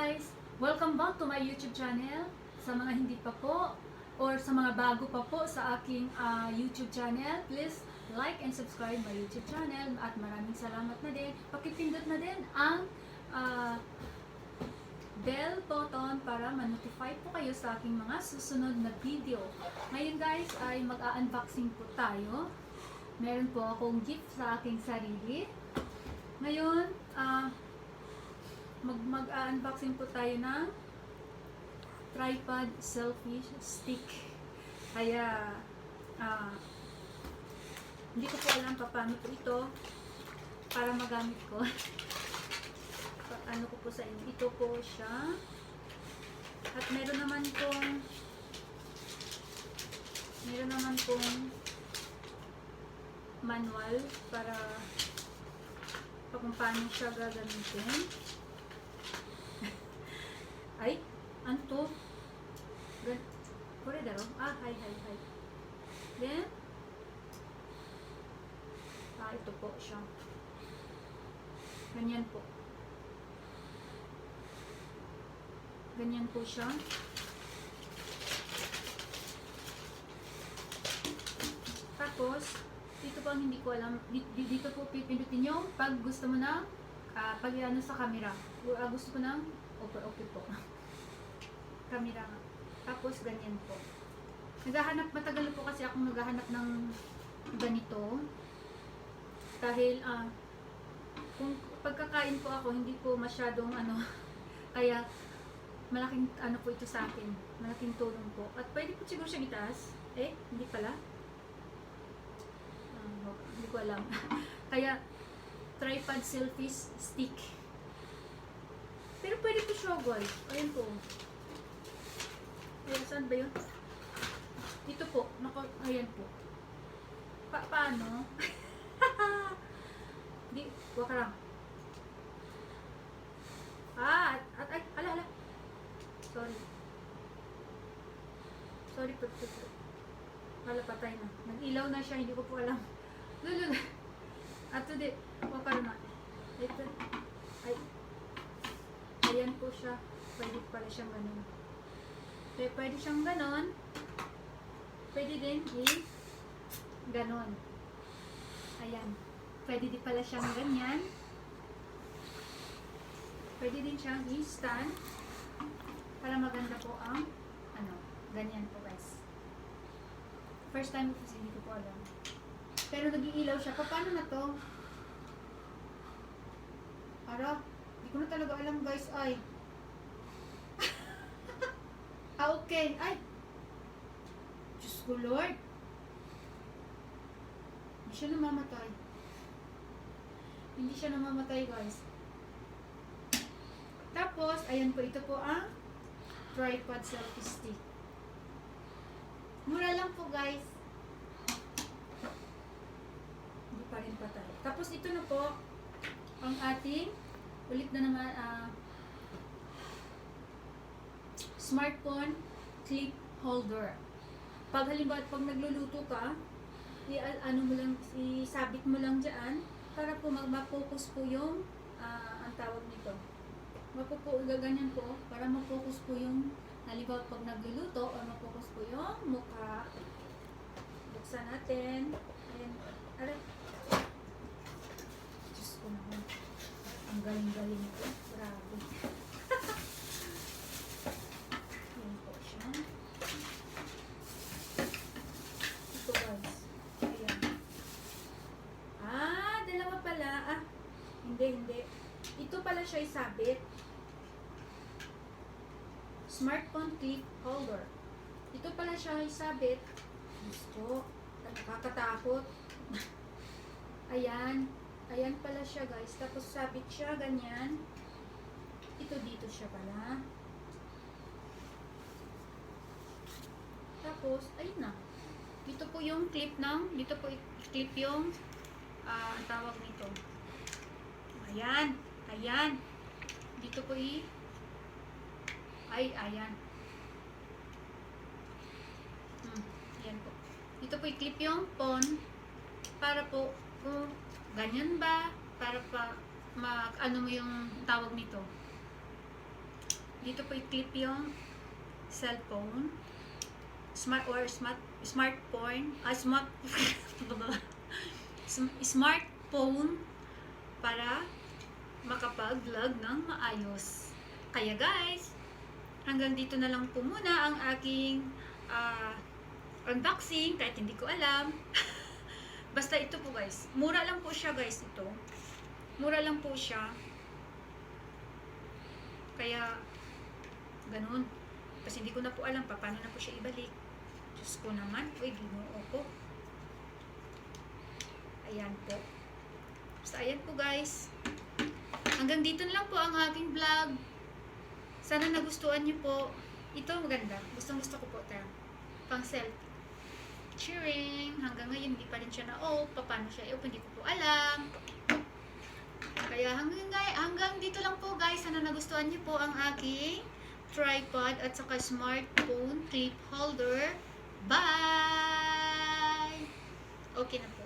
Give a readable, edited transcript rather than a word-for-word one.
guys! Welcome back to my YouTube channel. Sa mga hindi pa po or sa mga bago pa po sa aking YouTube channel, please like and subscribe my YouTube channel at maraming salamat na din. Pakipindot na din ang bell button para ma-notify po kayo sa aking mga susunod na video. Ngayon guys ay mag-unboxing po tayo. Meron po akong gift sa aking sarili. Ngayon, mag-unboxing po tayo ng tripod selfie stick. Kaya, hindi ko po alam paano po ito para magamit ko. Ano ko po sa inyo. Ito po siya. At meron naman pong manual para kung paano siya gagamitin. Ay, ano to? Kore daro? Hi. Then, ito po siya. Ganyan po. Ganyan po siya. Tapos, dito po ang hindi ko alam. Dito po pipindutin yung pag gusto mo na pag ano sa camera. Gusto ko ng okay po. Camera. Tapos, ganyan po. Matagal po kasi akong naghahanap ng ganito. Dahil, kung pagkakain po ako, hindi po masyadong kaya, malaking po ito sa akin. Malaking tulong po. At pwede po siguro siyang itaas. Hindi pala. Hindi ko alam. Kaya, tripod selfie stick. Pero pwede po siya, guys. Ayan po. Ayan, saan ba yun? Dito po. Ayan po. Paano? Di, wag ka lang. Ala. Sorry po. Wala, patay na. Nag-ilaw na siya, hindi ko po alam. Lulul. At hindi, wag ka na. Ito. Ay. Ayan po siya. Pwede pala siyang ganun. Pwede siyang ganun. Pwede din ganon. Ayan. Pwede din pala siyang ganyan. Pwede din siyang i-stand para maganda po ang ganyan po guys. First time kasi hindi ko po alam. Pero nag-iilaw siya. Paano na to? Hindi ko na talaga alam guys. Ay. Okay. Ay. Diyos ko Lord. Hindi siya namamatay guys. Tapos, ayan po, ito po ang tripod selfie stick. Mura lang po guys. Hindi pa rin patay. Tapos ito na po ang ating ulit na naman smartphone clip holder. Pag halimbawa pag nagluluto ka, isabit mo lang diyan para po ma-focus po yung ang tawag nito. Gaganyan po para ma-focus po yung halimbawa pag nagluluto o ma-focus po yung mukha. Buksan natin. Ayan. Aray. Diyos ko naman. Ang galing-galing ito. Grabe. Ayan po siya. Ito guys. Ayan. Dalawa pala. Hindi. Ito pala siya isabit. Smartphone clip holder. Ito pala siya isabit. Gusto. Nakakatakot. Ayan. Ayan pala siya guys. Tapos sabit siya ganyan. Ito dito siya pala. Tapos, ayun na. Dito po yung clip dito po i-clip yung ang tawag nito. Ayan. Dito po ayan. Ayan po. Dito po i-clip yung phone para po kung ganyan ba, para pa ano mo yung tawag nito. dito po i-clip yung cellphone, smartphone para makapag-vlog ng maayos. Kaya guys, hanggang dito na lang po muna ang aking unboxing, kahit hindi ko alam. Basta ito po guys, mura lang po siya guys, ito. Mura lang po siya. Kaya, ganun. Kasi hindi ko na po alam paano na po siya ibalik. Diyos ko naman, uy, ginoo ko. Ayan po. Basta ayan po guys. Hanggang dito na lang po ang aking vlog. Sana nagustuhan niyo po. Ito maganda. Gustong gusto ko po ito. Pang selfie. Cheering. Hanggang ngayon hindi pa rin siya na-off. Paano siya i-off? Hindi ko po alam. Kaya hanggang dito lang po guys. Sana nagustuhan niyo po ang aking tripod at saka smartphone clip holder. Bye! Okay na po.